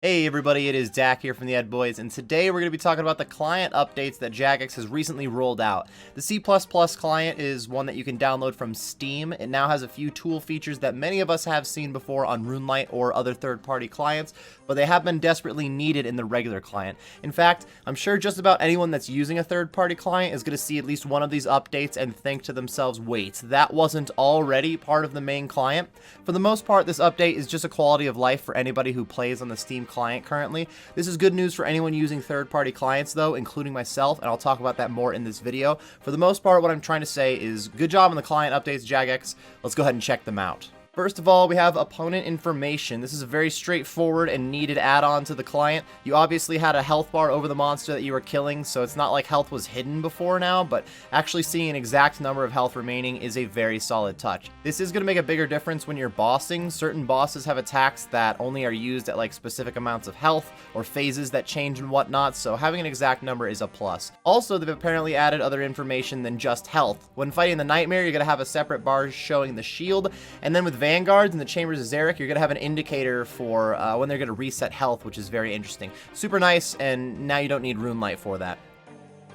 Hey everybody, it is Dak here from the Ed Boys, and today we're going to be talking about the client updates that Jagex has recently rolled out. The C++ client is one that you can download from Steam. It now has a few tool features that many of us have seen before on RuneLite or other third-party clients, but they have been desperately needed in the regular client. In fact, I'm sure just about anyone that's using a third-party client is going to see at least one of these updates and think to themselves, wait, that wasn't already part of the main client? For the most part, this update is just a quality of life for anybody who plays on the Steam client currently. This is good news for anyone using third-party clients though, including myself, and I'll talk about that more in this video. For the most part, what I'm trying to say is good job on the client updates, Jagex. Let's go ahead and check them out. First of all, we have opponent information. This is a very straightforward and needed add-on to the client. You obviously had a health bar over the monster that you were killing, so it's not like health was hidden before now, but actually seeing an exact number of health remaining is a very solid touch. This is going to make a bigger difference when you're bossing. Certain bosses have attacks that only are used at like specific amounts of health or phases that change and whatnot, so having an exact number is a plus. Also, they've apparently added other information than just health. When fighting the Nightmare, you're going to have a separate bar showing the shield, and then with Vanguards in the Chambers of Xeric, you're going to have an indicator for when they're going to reset health, which is very interesting. Super nice, and now you don't need RuneLite for that.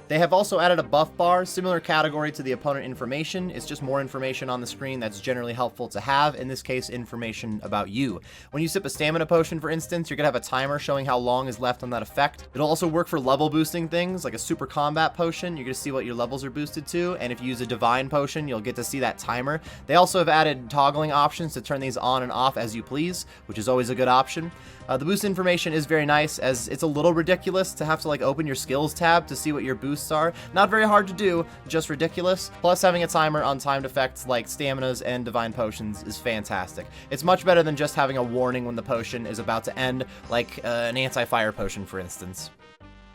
They have also added a buff bar, similar category to the opponent information. It's just more information on the screen that's generally helpful to have, in this case, information about you. When you sip a stamina potion, for instance, you're going to have a timer showing how long is left on that effect. It'll also work for level boosting things, like a super combat potion. You're going to see what your levels are boosted to, and if you use a divine potion, you'll get to see that timer. They also have added toggling options to turn these on and off as you please, which is always a good option. The boost information is very nice, as it's a little ridiculous to have to like open your skills tab to see what your boosts are. Not very hard to do, just ridiculous. Plus, having a timer on timed effects like staminas and divine potions is fantastic. It's much better than just having a warning when the potion is about to end, like an anti-fire potion, for instance.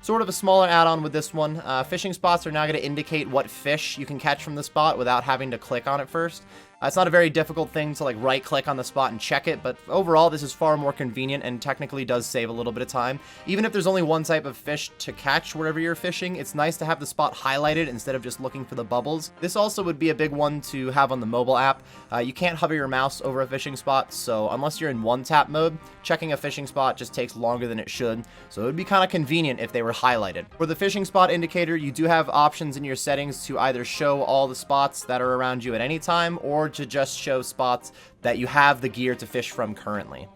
Sort of a smaller add-on with this one. Fishing spots are now going to indicate what fish you can catch from the spot without having to click on it first. It's not a very difficult thing to like right click on the spot and check it, but overall this is far more convenient and technically does save a little bit of time. Even if there's only one type of fish to catch wherever you're fishing, it's nice to have the spot highlighted instead of just looking for the bubbles. This also would be a big one to have on the mobile app. You can't hover your mouse over a fishing spot, so unless you're in one-tap mode, checking a fishing spot just takes longer than it should, so it would be kind of convenient if they were highlighted. For the fishing spot indicator, you do have options in your settings to either show all the spots that are around you at any time, or to just show spots that you have the gear to fish from currently.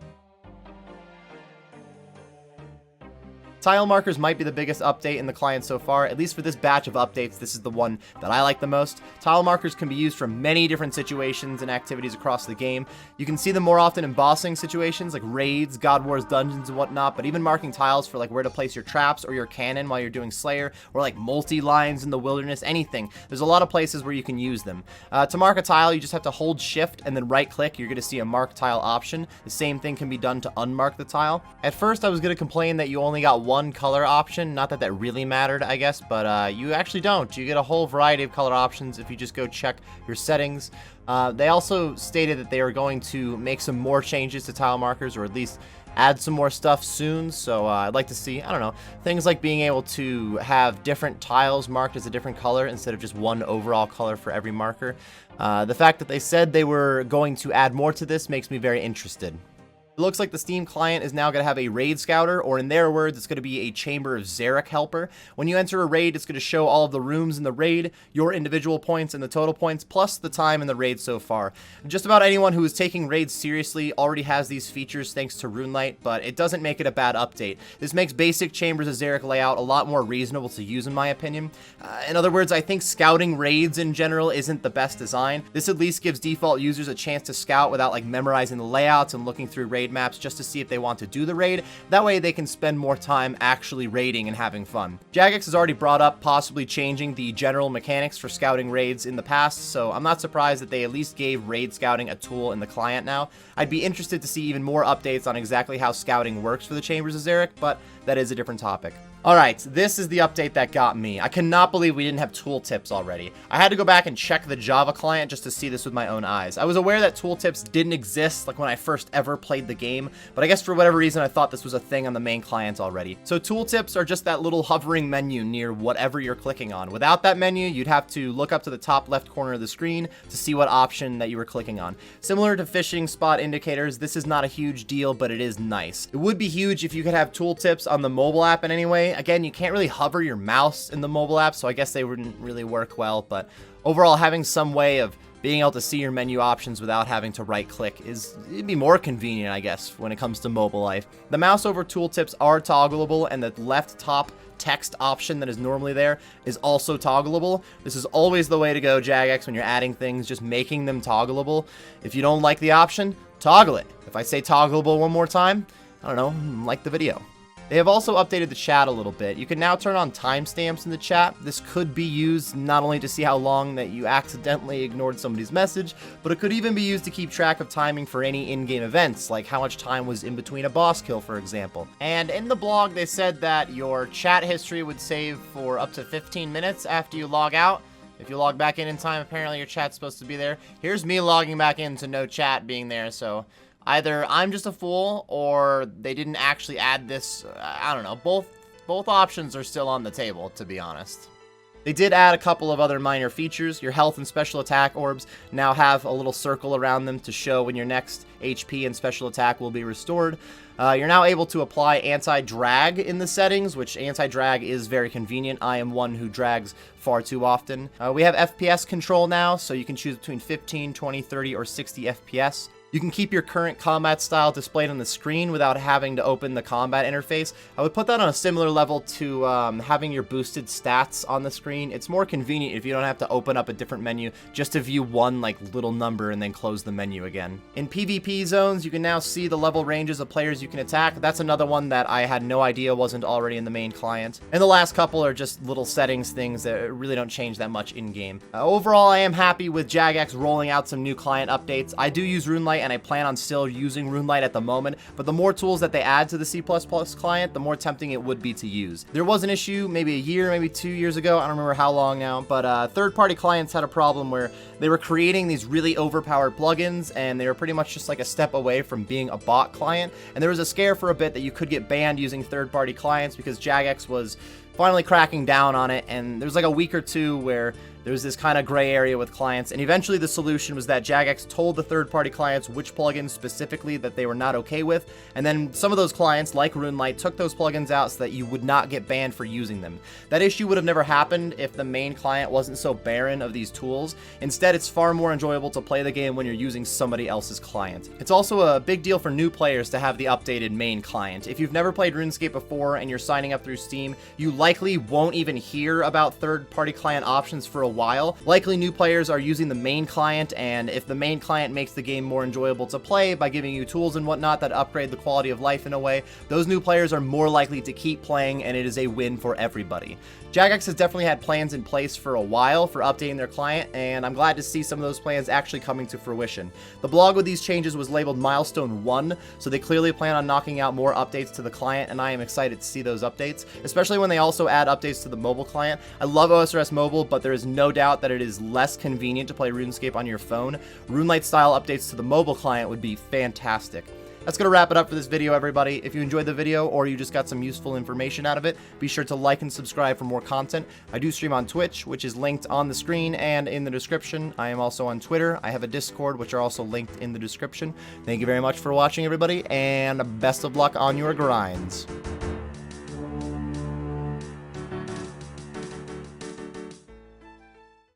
Tile markers might be the biggest update in the client so far. At least for this batch of updates, this is the one that I like the most. Tile markers can be used for many different situations and activities across the game. You can see them more often in bossing situations like raids, God Wars dungeons and whatnot, but even marking tiles for like where to place your traps or your cannon while you're doing Slayer, or like multi-lines in the wilderness, anything. There's a lot of places where you can use them. To mark a tile, you just have to hold shift and then right click. You're going to see a mark tile option. The same thing can be done to unmark the tile. At first I was going to complain that you only got one color option, not that that really mattered, I guess, but you actually don't. You get a whole variety of color options if you just go check your settings. They also stated that they are going to make some more changes to tile markers, or at least add some more stuff soon, so I'd like to see, I don't know, things like being able to have different tiles marked as a different color instead of just one overall color for every marker. The fact that they said they were going to add more to this makes me very interested. It looks like the Steam client is now going to have a raid scouter, or in their words, it's going to be a Chamber of Xeric helper. When you enter a raid, it's going to show all of the rooms in the raid, your individual points and the total points, plus the time in the raid so far. Just about anyone who is taking raids seriously already has these features thanks to RuneLite, but it doesn't make it a bad update. This makes basic Chambers of Xeric layout a lot more reasonable to use in my opinion. In other words, I think scouting raids in general isn't the best design. This at least gives default users a chance to scout without like memorizing the layouts and looking through raid maps just to see if they want to do the raid. That way they can spend more time actually raiding and having fun. Jagex has already brought up possibly changing the general mechanics for scouting raids in the past, so I'm not surprised that they at least gave raid scouting a tool in the client now. I'd be interested to see even more updates on exactly how scouting works for the Chambers of Xeric, but that is a different topic. Alright, this is the update that got me. I cannot believe we didn't have tooltips already. I had to go back and check the Java client just to see this with my own eyes. I was aware that tooltips didn't exist like when I first ever played the game, but I guess for whatever reason I thought this was a thing on the main client already. So tooltips are just that little hovering menu near whatever you're clicking on. Without that menu, you'd have to look up to the top left corner of the screen to see what option that you were clicking on. Similar to fishing spot indicators, this is not a huge deal, but it is nice. It would be huge if you could have tooltips on the mobile app in any way. Again, you can't really hover your mouse in the mobile app, so I guess they wouldn't really work well, but overall, having some way of being able to see your menu options without having to right click it'd be more convenient, I guess, when it comes to mobile life. The mouse over tooltips are toggleable, and the left top text option that is normally there is also toggleable. This is always the way to go, Jagex, when you're adding things, just making them toggleable. If you don't like the option, toggle it. If I say toggleable one more time, I don't know, like the video. They have also updated the chat a little bit. You can now turn on timestamps in the chat. This could be used not only to see how long that you accidentally ignored somebody's message, but it could even be used to keep track of timing for any in-game events, like how much time was in between a boss kill, for example. And in the blog, they said that your chat history would save for up to 15 minutes after you log out. If you log back in time, apparently your chat's supposed to be there. Here's me logging back in to no chat being there, so either I'm just a fool or they didn't actually add this. I don't know. Both options are still on the table, to be honest. They did add a couple of other minor features. Your health and special attack orbs now have a little circle around them to show when your next HP and special attack will be restored. You're now able to apply anti-drag in the settings, which anti-drag is very convenient. I am one who drags far too often. We have FPS control now, so you can choose between 15, 20, 30, or 60 FPS. You can keep your current combat style displayed on the screen without having to open the combat interface. I would put that on a similar level to having your boosted stats on the screen. It's more convenient if you don't have to open up a different menu just to view one little number and then close the menu again. In PvP zones, you can now see the level ranges of players you can attack. That's another one that I had no idea wasn't already in the main client. And the last couple are just little settings things that really don't change that much in-game. Overall, I am happy with Jagex rolling out some new client updates. I do use RuneLite, and I plan on still using RuneLite at the moment, but the more tools that they add to the C++ client, the more tempting it would be to use. There was an issue maybe a year, maybe 2 years ago, I don't remember how long now, but third-party clients had a problem where they were creating these really overpowered plugins, and they were pretty much just like a step away from being a bot client, and there was a scare for a bit that you could get banned using third-party clients because Jagex was finally cracking down on it, and there's like a week or two where there was this kind of gray area with clients, and eventually the solution was that Jagex told the third-party clients which plugins specifically that they were not okay with, and then some of those clients, like RuneLite, took those plugins out so that you would not get banned for using them. That issue would have never happened if the main client wasn't so barren of these tools. Instead, it's far more enjoyable to play the game when you're using somebody else's client. It's also a big deal for new players to have the updated main client. If you've never played RuneScape before and you're signing up through Steam, you likely won't even hear about third-party client options for a while. Likely new players are using the main client, and if the main client makes the game more enjoyable to play by giving you tools and whatnot that upgrade the quality of life in a way, those new players are more likely to keep playing, and it is a win for everybody. Jagex has definitely had plans in place for a while for updating their client, and I'm glad to see some of those plans actually coming to fruition. The blog with these changes was labeled Milestone 1, so they clearly plan on knocking out more updates to the client, and I am excited to see those updates, especially when they also add updates to the mobile client. I love OSRS Mobile, but there is no doubt that it is less convenient to play RuneScape on your phone. RuneLite-style updates to the mobile client would be fantastic. That's going to wrap it up for this video, everybody. If you enjoyed the video or you just got some useful information out of it, be sure to like and subscribe for more content. I do stream on Twitch, which is linked on the screen and in the description. I am also on Twitter. I have a Discord, which are also linked in the description. Thank you very much for watching, everybody, and best of luck on your grinds.